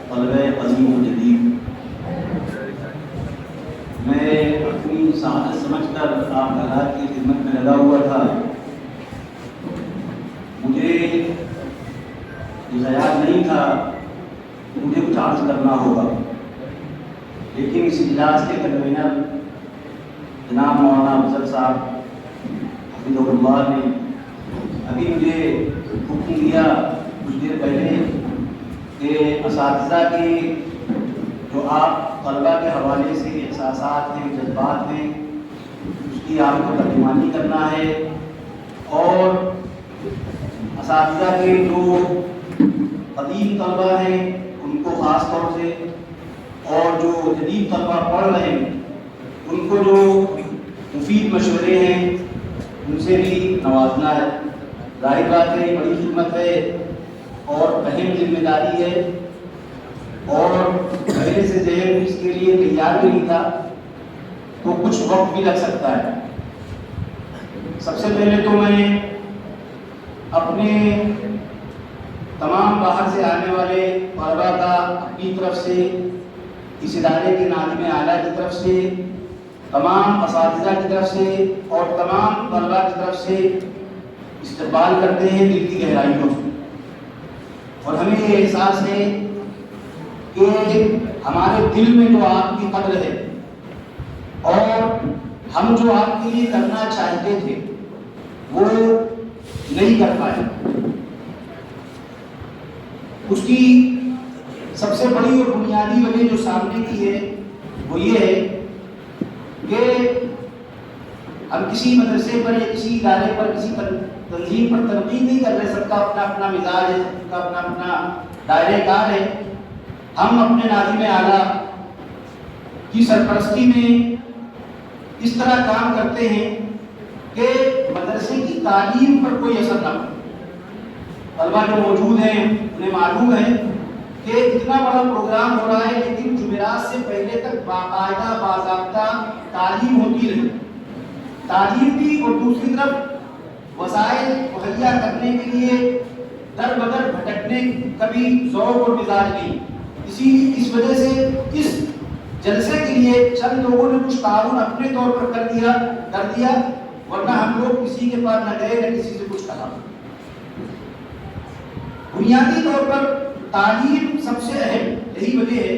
طلبہ قدیم و جدید، میں اپنی سعادت سمجھ کر آپ حضرات کی خدمت میں لگا ہوا تھا۔ مجھے یہ خیال نہیں تھا کہ مجھے کچھ عرض کرنا ہوگا، لیکن اس اجلاس کے کنوینر جناب مولانا افضل صاحب حفظہ اللہ نے ابھی مجھے حکم دیا کچھ دیر پہلے کہ اساتذہ کے جو آپ طلبہ کے حوالے سے احساسات ہیں، جذبات ہیں، اس کی آپ کو ترجمانی کرنا ہے، اور اساتذہ کے جو قدیم طلبہ ہیں ان کو خاص طور سے، اور جو جدید طلبہ پڑھ رہے ہیں ان کو جو مفید مشورے ہیں ان سے بھی نوازنا ہے۔ ظاہر بات ہے، بڑی خدمت ہے اور اہم ذمہ داری ہے، اور پہلے سے ذہن اس کے لیے تیار بھی نہیں تھا تو کچھ وقت بھی لگ سکتا ہے۔ سب سے پہلے تو میں اپنے تمام باہر سے آنے والے طلباء کا اپنی طرف سے، اس ادارے کے ناظم اعلیٰ کی طرف سے، تمام اساتذہ کی طرف سے اور تمام طلباء کی طرف سے استقبال کرتے ہیں دل کی گہرائیوں سے، اور ہمیں یہ احساس ہے کہ ہمارے دل میں جو آپ کی قدر ہے اور ہم جو آپ کے لیے کرنا چاہتے تھے وہ نہیں کر پائے۔ اس کی سب سے بڑی اور بنیادی وجہ جو سامنے کی ہے وہ یہ ہے کہ ہم کسی مدرسے پر یا کسی ادارے پر، کسی تنظیم پر تنقید نہیں کر رہے، سب کا اپنا اپنا مزاج ہے، سب کا اپنا اپنا دائرہ کار ہے۔ ہم اپنے ناظم اعلیٰ کی سرپرستی میں اس طرح کام کرتے ہیں کہ مدرسے کی تعلیم پر کوئی اثر نہ پڑے۔ طلبہ جو موجود ہیں انہیں معلوم ہے کہ اتنا بڑا پروگرام ہو رہا ہے، لیکن جمعرات سے پہلے تک باقاعدہ باضابطہ تعلیم ہوتی رہی، تعلیم بھی، اور دوسری طرف وسائل مہیا کرنے کے لیے در بدر بھٹکنے کبھی ذوق اور مزاج نہیں۔ اس وجہ سے اس جلسے کے لیے چند لوگوں نے کچھ تعاون اپنے طور پر کر دیا، ورنہ ہم لوگ کسی کے پاس نہ گئے نہ کسی سے کچھ کہا۔ بنیادی طور پر تعلیم سب سے اہم یہی وجہ ہے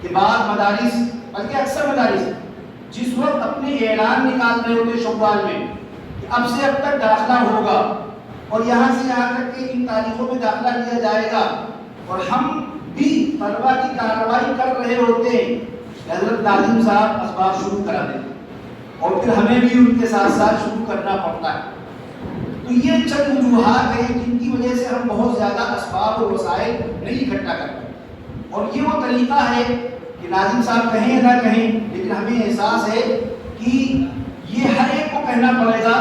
کہ بعض مدارس، بلکہ اکثر مدارس، جس وقت اپنے اعلان نکال رہے ہوتے شوال میں کہ اب سے اب تک داخلہ ہوگا اور یہاں سے یہاں تک کہ ان تاریخوں میں داخلہ لیا جائے گا، اور ہم بھی طلبہ کی کارروائی کر رہے ہوتے ہیں، حضرت ناظم صاحب اسباب شروع کرا دیتے اور پھر ہمیں بھی ان کے ساتھ ساتھ شروع کرنا پڑتا ہے۔ تو یہ چند وجوہات ہیں جن کی وجہ سے ہم بہت زیادہ اسباب اور وسائل نہیں اکٹھا کرتے، اور یہ وہ طریقہ ہے کہ ناظم صاحب کہیں یا نہ کہیں، لیکن ہمیں احساس ہے کہ یہ ہر ایک کو کہنا پڑے گا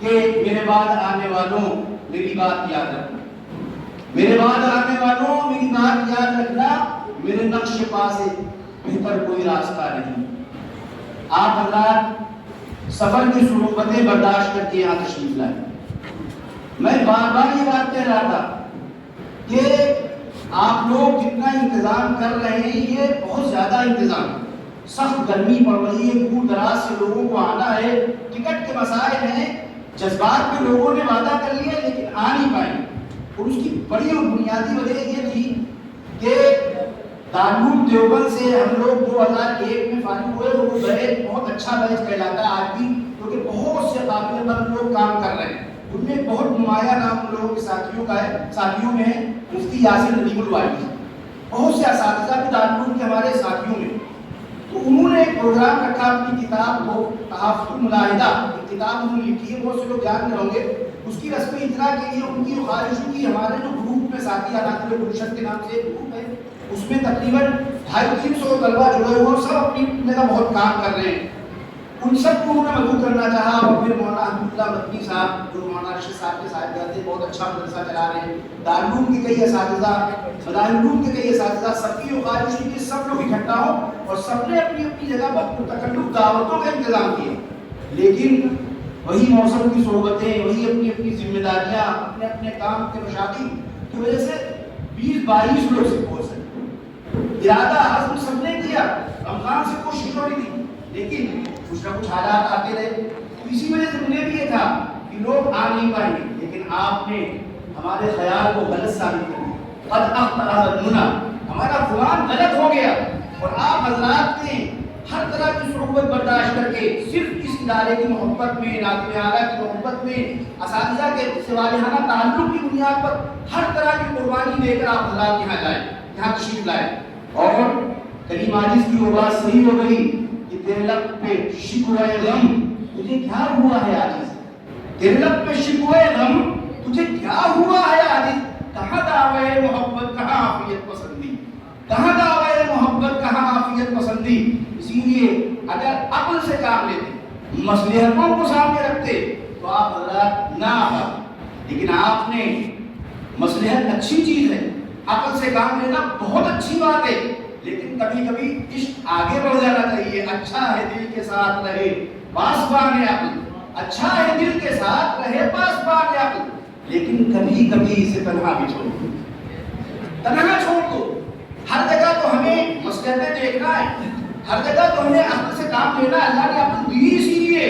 کہ میرے بعد آنے والوں میری بات یاد رکھنا، میرے بعد آنے والوں میری بات یاد رکھنا، میرے نقش پا سے بہتر کوئی راستہ نہیں۔ آپ حضرات سفر کی صعوبتیں برداشت کر کے یہاں تشریف لائے۔ میں بار بار یہ بات کہہ رہا تھا کہ آپ لوگ جتنا انتظام کر رہے ہیں یہ بہت زیادہ انتظام، سخت گرمی پڑ رہی ہے، دور دراز سے لوگوں کو آنا ہے، ٹکٹ کے مسائل ہیں، جذبات میں لوگوں نے وعدہ کر لیا لیکن آ نہیں پائے، اور اس کی بڑی اور بنیادی وجہ یہ تھی کہ دارالعلوم دیوبند سے ہم لوگ 2001 میں فارغ ہوئے، اور وہ بیچ بہت اچھا بیچ کہلاتا ہے آج بھی، کیونکہ بہت سے قابل مند لوگ کام کر رہے ہیں۔ ان میں بہت نمایاں نام ان لوگوں کے ساتھیوں میں ہے مفتی یاسر ندیم الوادی، بہت سے اساتذہ بھی دارالعلوم کے ہمارے ساتھیوں میں۔ تو انہوں نے ایک پروگرام رکھا، اپنی کتاب کو تحفظ الملاحدہ، ایک کتاب انہوں نے لکھی ہے، بہت سے لوگ جان رہے ہوں گے، اس کی رسم اجرا کے لیے ان کی خواہش کی ہمارے جو گروپ میں ساتھی علامت گلشن کے نام سے ایک گروپ ہے، اس میں تقریباً 250-300 طلبہ جڑے ہوئے، سب اپنی جگہ بہت کام کر رہے ہیں، ان سب کو انہوں نے مدعو کرنا چاہا، اور پھر مولانا حبیب اللہ مدنی صاحب جو مولانا رشید صاحب کے ساتھ تھے، بہت اچھا مدرسہ چلا رہے ہیں، دارالعلوم کے کئی اساتذہ، مدارالعلوم کے کئی اساتذہ، سب کی خواہش تھی کہ سب لوگ اکٹھا ہوں، اور سب نے اپنی اپنی جگہ متکلف دعوتوں کا انتظام کیا، لیکن وہی موسم کی صحبتیں، وہی اپنی اپنی ذمہ داریاں، اپنے اپنے کام کے مشاغل کی وجہ سے 20-22 لوگ سے پہنچ سکے۔ ارادہ عزم سب نے کیا، رمضان سے کوشش ہو رہی تھی، لیکن کچھ نہ کچھ حالات آتے رہے، تو اسی وجہ سے انہیں بھی یہ تھا کہ لوگ آ نہیں پائیں گے، لیکن آپ نے ہمارے خیال کو غلط ثابت کر دیا، قد اخطأ ظننا، ہمارا گمان غلط ہو گیا، اور آپ حضرات نے ہر طرح کی صعوبت برداشت کر کے صرف اس ادارے کی محبت میں، ناظم اعلیٰ کی محبت میں، اساتذہ کے صالحانہ تعلق کی بنیاد پر ہر طرح کی قربانی دے کر آپ حضرات یہاں لائے، یہاں تشریف لائے، اور کریم عاجز کی وہ بات صحیح ہو گئی کہ تیرے لب پہ شکوہ غم، تجھے کیا ہوا ہے عاجز؟ تیرے لب پہ شکوہ غم، تجھے کیا ہوا ہے عاجز؟ کہاں دعوے محبت، کہاں عافیت پسندی، کہاں دعوے محبت، کہاں عافیت پسندی؟ اسی لیے اگر عقل سے کام لیتے، مصلحتوں کو سامنے رکھتے تو آپ حضرات نہ آتے، لیکن آپ نے مصلحت اچھی چیز ہے، عقل سے کام لینا بہت اچھی بات ہے، لیکن کبھی کبھی عشق آگے بڑھ جانا چاہیے۔ اچھا ہے دل کے ساتھ رہے پاسبان عقل، اچھا ہے دل کے ساتھ رہے پاسبان عقل، لیکن کبھی کبھی اسے تنہا بھی چھوڑ دو، تنہا چھوڑ دو۔ ہر جگہ تو ہمیں مصلحتیں دیکھنا ہے، ہر جگہ تو ہمیں عقل سے کام لینا ہے، اللہ نے عقل دی اسی لیے،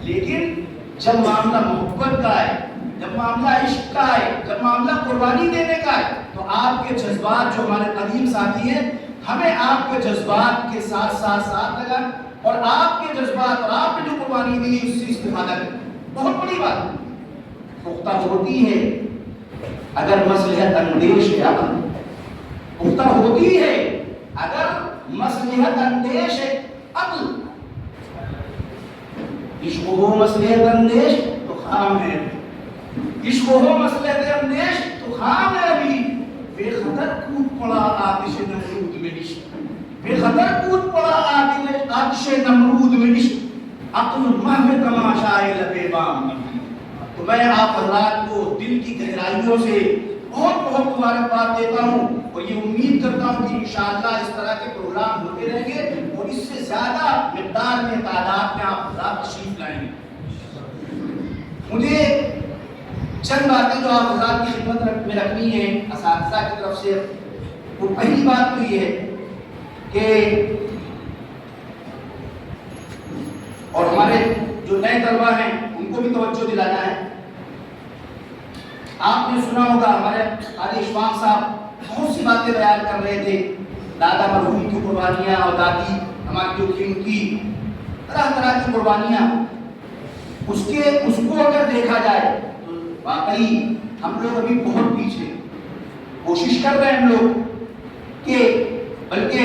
لیکن جب معاملہ محبت کا ہے، جب معاملہ عشق کا ہے، جب معاملہ قربانی دینے کا ہے، تو آپ کے جذبات جو ہمارے قدیم ساتھی ہیں، ہمیں آپ کے جذبات کے ساتھ ساتھ لگا، اور آپ کے جذبات اور آپ نے جو قربانی دی اس سے استفادہ کریں، بہت بڑی بات پختہ ہوتی ہے اگر مصلحت اندیش ہے، عقل پختہ ہوتی ہے اگر مصلحت اندیش ہے عقل، عشق ہو مصلحت اندیش تو خام ہے، عشق ہو مصلحت اندیش تو خام ہے، ابھی بے خطر کود پڑا آتش نمرود میں عشق، بے خطر کود پڑا آتش نمرود میں عشق، عقل محو تماشائے لبے بام۔ تو میں آپ حضرات کو دل کی گہرائیوں سے بہت بہت مبارکباد دیتا ہوں، اور یہ امید کرتا ہوں کہ انشاءاللہ اس طرح کے پروگرام ہوتے رہیں گے، اور اس سے زیادہ مقدار میں تعداد میں آپ حضرات تشریف لائیں گے۔ مجھے چند باتیں جو آپ حضرات کی خدمت میں رکھنی ہے اساتذہ کی طرف سے، وہ پہلی بات تو یہ ہے کہ اور ہمارے جو نئے طلبہ ہیں ان کو بھی توجہ دلانا ہے۔ آپ نے سنا ہوگا ہمارے قاری اشفاق صاحب بہت سی باتیں بیان کر رہے تھے، دادا مرحوم کی قربانیاں اور دادی ہماری جو تھی ان کی طرح طرح کی قربانیاں، اس کو اگر دیکھا جائے تو واقعی ہم لوگ ابھی بہت پیچھے، کوشش کر رہے ہیں ہم لوگ کہ بلکہ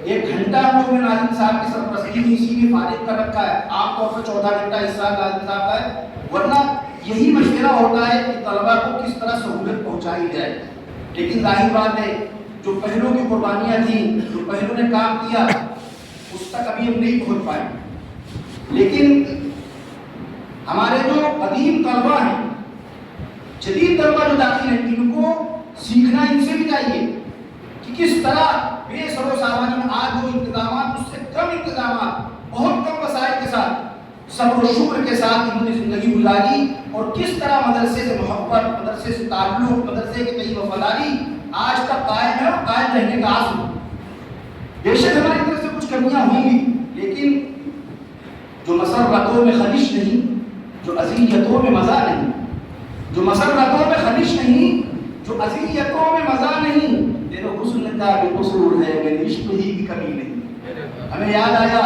1 گھنٹہ ہم لوگوں نے ناظم صاحب کی سرپرستی میں اسی میں فارغ کر رکھا ہے، عام طور پر 14 گھنٹہ اس سال ناظم صاحب کا ہے، ورنہ یہی مشورہ ہوتا ہے کہ طلبہ کو کس طرح سہولت پہنچائی جائے، لیکن ظاہر بات ہے جو پہلوں کی قربانیاں تھیں، جو پہلوں نے کام کیا اس تک ابھی ہم نہیں پہنچ پائے، لیکن ہمارے جو قدیم طلبہ ہیں، جدید طلبہ جو داخل ہیں، ان کو سیکھنا ان سے بھی چاہیے کہ کس طرح بے سر و سامان میں آج جو انتظامات اس سے کم انتظامات، بہت کم وسائل کے ساتھ، صبر و شکر کے ساتھ انہوں نے زندگی گزاری، اور کس طرح مدرسے سے محبت، مدرسے سے تعلق، مدرسے کے تئیں وفاداری آج تک قائم ہے اور قائم رہنے کا عزم۔ بے شک ہماری طرف سے کچھ کمیاں ہوں گی، لیکن جو مسرتوں میں خلش نہیں، جو اذیتوں میں مزہ نہیں، جو مسرتوں میں خلش نہیں، جو اذیتوں میں مزہ نہیں، تیرے حسن کا بھی قصور ہے، میرے عشق ہی کی کمی نہیں۔ ہمیں یاد آیا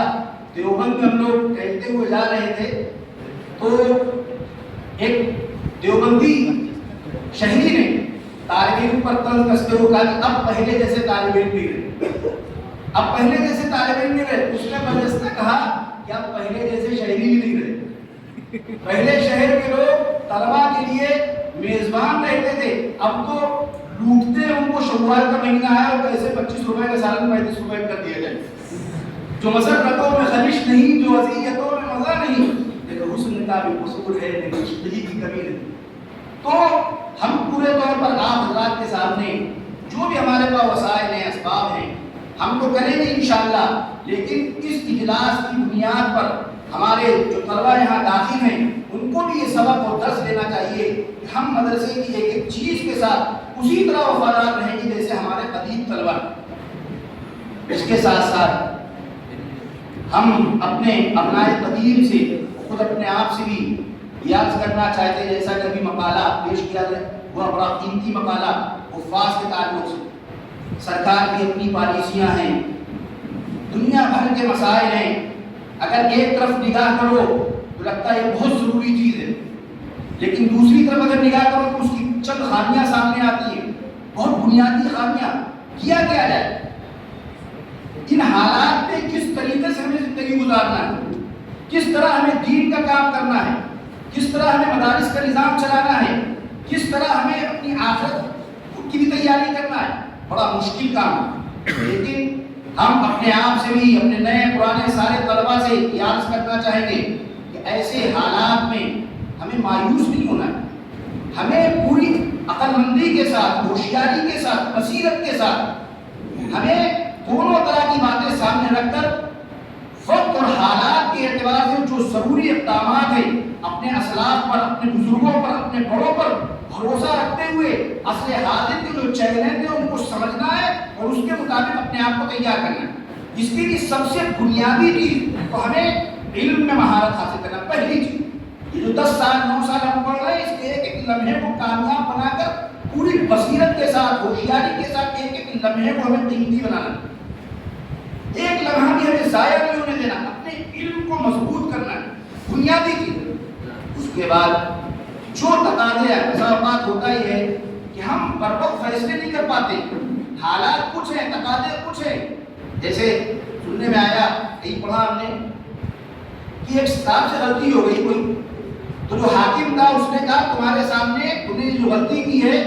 دیوبند میں ہم لوگ کہتے ہوئے جا رہے تھے تو ایک دیوبندی شہری نے طالب علم پر طنز کستے ہوئے کہا کہ اب پہلے جیسے طالب علم نہیں رہے، اب پہلے جیسے طالب علم نہیں رہے۔ اس نے مجلس کہا کہ اب پہلے جیسے شہری بھی نہیں رہے، پہلے شہر کے لوگ طلبا کے لیے میزبان رہتے تھے، اب تو لوٹتے ان کو شوال کا مہینہ آیا اور کیسے 25 روپے کا سالن 35 روپے کر دیا جائے۔ جو مسرتوں میں خلش نہیں، جو اذیتوں میں مزہ نہیں، لیکن حسن کا بھی قصور ہے، لیکن عشق ہی کی کمی نہیں۔ تو ہم پورے طور پر آپ حضرات کے سامنے جو بھی ہمارے پاس وسائل ہیں، اسباب ہیں، ہم تو کریں گے انشاءاللہ، لیکن اس اجلاس کی بنیاد پر ہمارے جو طلبہ یہاں داخل ہیں ان کو بھی یہ سبق اور درس لینا چاہیے کہ ہم مدرسے کی ایک ایک چیز کے ساتھ اسی طرح وفادار رہیں گے جیسے ہمارے قدیم طلبہ۔ اس کے ساتھ ساتھ ہم اپنے ابنائے قدیم سے خود اپنے آپ سے بھی یاد کرنا چاہتے ہیں، جیسا کہ ابھی مقالہ پیش کیا گیا وہ بڑا قیمتی مقالہ حفاظ کے تعلق سے۔ سرکار کی اپنی پالیسیاں ہیں، دنیا بھر کے مسائل ہیں، اگر ایک طرف نگاہ کرو تو لگتا ہے یہ بہت ضروری چیز ہے، لیکن دوسری طرف اگر نگاہ کرو تو اس کی چند خامیاں سامنے آتی ہیں، بہت بنیادی خامیاں۔ کیا جائے ان حالات میں کس طریقے سے ہمیں زندگی گزارنا ہے، کس طرح ہمیں دین کا کام کرنا ہے، کس طرح ہمیں مدارس کا نظام چلانا ہے، کس طرح ہمیں اپنی آخرت کی بھی تیاری کرنا ہے، بڑا مشکل کام ہے۔ لیکن ہم اپنے آپ سے بھی، اپنے نئے پرانے سارے طلباء سے یاد کرنا چاہیں گے کہ ایسے حالات میں ہمیں مایوس نہیں ہونا ہے، ہمیں پوری عقل مندی کے ساتھ، ہوشیاری کے ساتھ، بصیرت کے ساتھ ہمیں دونوں طرح کی باتیں سامنے رکھ کر وقت اور حالات کے اعتبار سے جو ضروری اقدامات ہیں اپنے اسلاف پر، اپنے بزرگوں پر، اپنے بڑوں پر بھروسہ رکھتے ہوئے اصل حاضر کے جو چیلنج ہیں ان کو سمجھنا ہے اور اس کے مطابق اپنے آپ کو تیار کرنا ہے۔ اس کے لیے سب سے بنیادی چیز تو ہمیں علم میں مہارت حاصل کرنا۔ پہلی چیز، یہ جو 10 سال 9 سال ہم پڑھ رہے ہیں، اس کے ایک ایک لمحے کو کامیاب بنا کر پوری بصیرت کے ساتھ، ہوشیاری کے ساتھ ایک ایک لمحے کو ہمیں قیمتی بنانا، ایک لمحہ بھی ہمیں ضائع نہیں ہونے دینا، اپنے علم کو مضبوط کرنا ہے، بنیادی چیز۔ اس کے بعد جو تقاضے ہیں، ایسا اوقات ہوتا ہی ہے کہ ہم بر وقت فیصلے نہیں کر پاتے، حالات کچھ ہیں، تقاضے کچھ ہیں۔ جیسے سننے میں آیا، کہیں پڑھا ہم نے کہ ایک کتاب سے غلطی ہو گئی کوئی، تو جو حاکم تھا اس نے کہا تمہارے سامنے تم نے جو غلطی کی ہے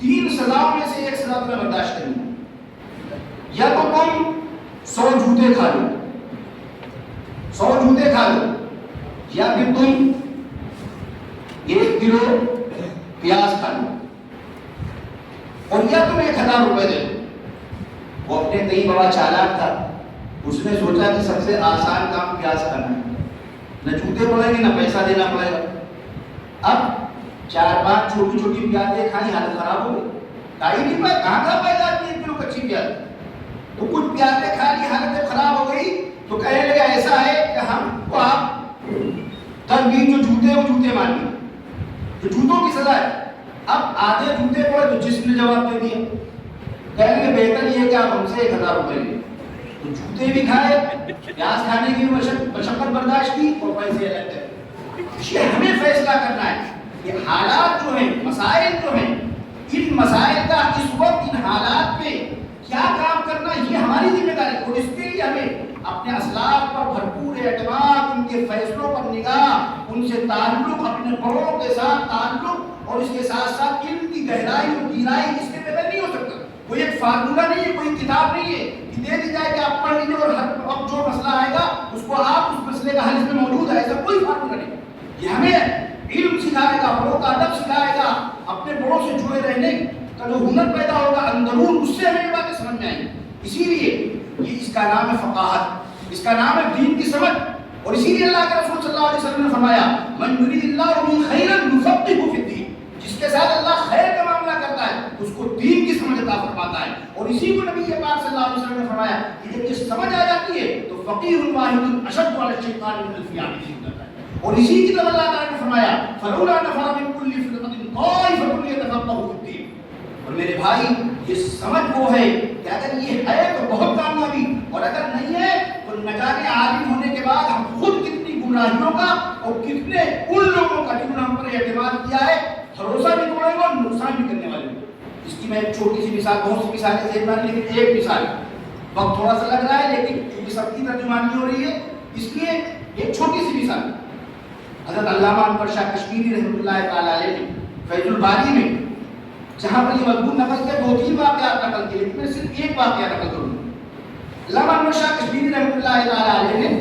3 سزاؤں میں سے ایک سزا تمہیں برداشت کرنی ہے، یا تو تم 100 جوتے کھا لو، 100 جوتے کھا لو، یا پھر تم 1 کلو پیاز کھا لو، اور یا تم 1000 روپے دے دو۔ وہ اپنے کئی بڑا چالاک تھا، اس نے سوچا کہ سب سے آسان کام پیاز کھانا ہے، نہ جوتے پڑیں گے نہ پیسہ دینا پڑے گا۔ اب 4-5 چھوٹی چھوٹی پیازیں کھائی، حالت خراب ہو گئی، کھا ہی نہیں پائے، کہاں کھا پائے گا 1 کلو کچی پیاز؟ تو کچھ پیازیں کھا لی، حالت جب خراب ہو گئی تو کہنے لگا ایسا ہے کہ ہم کو آپ 10 20 جو جوتے ہیں وہ جوتے مانیے، تو جوتوں کی سزا ہے۔ اب آدھے جوتے پڑے تو جسم نے جواب دے دیا، کہنے لگے بہتر یہ کہ آپ ہم سے 1000 روپے لیں۔ تو جوتے بھی کھائے، پیاز کھانے کی مشقت برداشت کی اور پیسے الگ کرے۔ یہ ہمیں فیصلہ کرنا ہے کہ حالات جو ہیں، مسائل جو ہیں، ان مسائل کا اس وقت ان حالات میں کیا کام کرنا، یہ ہماری ذمہ داری ہے، اور اس کے لیے ہمیں اپنے اسلاف پر بھرپور اعتماد، ان کے فیصلوں پر نگاہ، ان سے تعلق، اپنے بڑوں کے ساتھ تعلق، اور اس کے ساتھ ساتھ علم کی گہرائی اور گہرائی اس کے بغیر نہیں ہو سکتا۔ کوئی ایک فارمولہ نہیں ہے، کوئی کتاب نہیں ہے کہ دے دی جائے کہ آپ پڑھ لیجیے اور اب جو مسئلہ آئے گا اس کو آپ اس مسئلے کا حل اس میں موجود ہے، ایسا کوئی فارمولہ نہیں۔ یہ ہمیں علم سکھائے گا، بڑوں کا ادب سکھائے گا، اپنے بڑوں سے جڑے رہنے کا جو ہنر پیدا ہوگا اندرون، اس سے ہمیں یہ باتیں سمجھ میں آئیں گی۔ اسی لیے یہ اس کا نام ہے فقاہت، اس کا نام ہے دین کی سمجھ، اور اسی لیے اللہ کے رسول صلی اللہ علیہ وسلم نے فرمایا من یرید اللہ بہ خیرا یفقہہ فی الدین، جس کے ساتھ اللہ خیر کا معاملہ کرتا ہے اس کو دین کی سمجھ عطا فرماتا ہے۔ اور اسی کو نبی پاک صلی اللہ علیہ وسلم نے فرمایا کہ جب یہ سمجھ آ جاتی ہے تو فقیہ واحد اشد علی الشیطان من الفئام شدۃ، اور اسی کی طرح اللہ تعالیٰ نے فرمایا فلولا نفر من کل فرقۃ طائفۃ لیتفقہوا فی الدین۔ اور میرے بھائی یہ سمجھ وہ ہے کہ اگر یہ ہے تو بہت کامیابی، اور اگر نہیں ہے تو نہ جانے عالم ہونے کے بعد ہم خود کتنی گمراہیوں کا اور کتنے ان لوگوں کا جنہوں نے ہم پر اعتماد کیا ہے بھروسہ بھی توڑیں گے اور نقصان بھی کرنے والے ہیں۔ اس کی میں ایک چھوٹی سی مثال، بہت سی مثالیں ذہن میں، لیکن ایک مثال، وقت تھوڑا سا لگ رہا ہے لیکن کیونکہ سب کی ترجمانی ہو رہی ہے اس لیے ایک چھوٹی سی مثال۔ حضرت علامہ انور شاہ کشمیری رحمۃ اللہ تعالی علیہ نے فیض الباری میں جہاں پر یہ مضمون نقل کیا 2-3 واقعات نقل کیے، لیکن میں صرف ایک واقعہ نقل کروں گا۔ علامہ انور شاہ کشمیری رحمۃ اللہ تعالی علیہ نے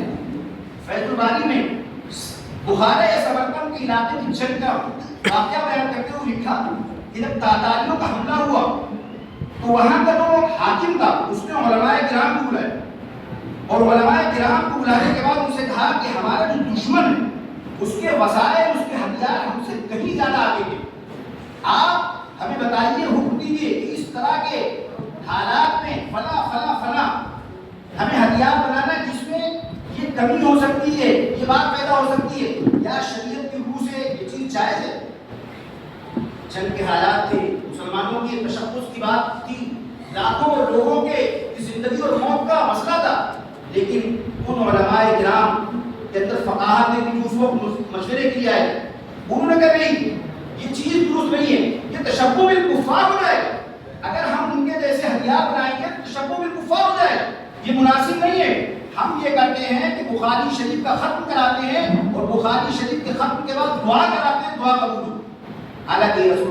فیض الباری میں بخارا یا سمرقند کے علاقے کی جنگ کا واقعہ بیان کرتے ہوئے لکھا کہ جب تاتاریوں کا حملہ ہوا تو وہاں کا جو حاکم تھا اس نے علماء کرام کو بلایا، اور علماء کرام کو بلانے کے بعد ان سے کہا کہ ہمارا جو دشمن ہے اس کے وسائل، اس کے ہتھیار ہم سے کہیں زیادہ آگے ہیں، آپ ہمیں بتائیے، حکم دیجیے کہ اس طرح کے حالات میں فلاں فلاں فلاں کمی ہو سکتی ہے، یہ بات پیدا ہو سکتی ہے، کیا شریعت کی روح سے یہ چیز جائز ہے؟ جنگ کے حالات تھے، مسلمانوں کی تشخص کی بات تھی، لاکھوں لوگوں کے زندگی اور موت کا مسئلہ تھا، لیکن ان علماء کرام کے اندر فقاہت نے بھی اس وقت مشورے کیا ہے، انہوں نے کہا نہیں یہ چیز درست نہیں ہے، یہ تشبہ بالکفار ہو جائے گا، اگر ہم ان کے جیسے ہتھیار بنائیں گے تو تشبہ بالکفار ہو جائے گا، یہ مناسب نہیں ہے۔ ہم یہ کرتے ہیں کہ بخاری شریف کا ختم کراتے ہیں اور بخاری شریف کے ختم کے بعد دعا کراتے ہیں، دعا قبول ہو، حالانکہ رسول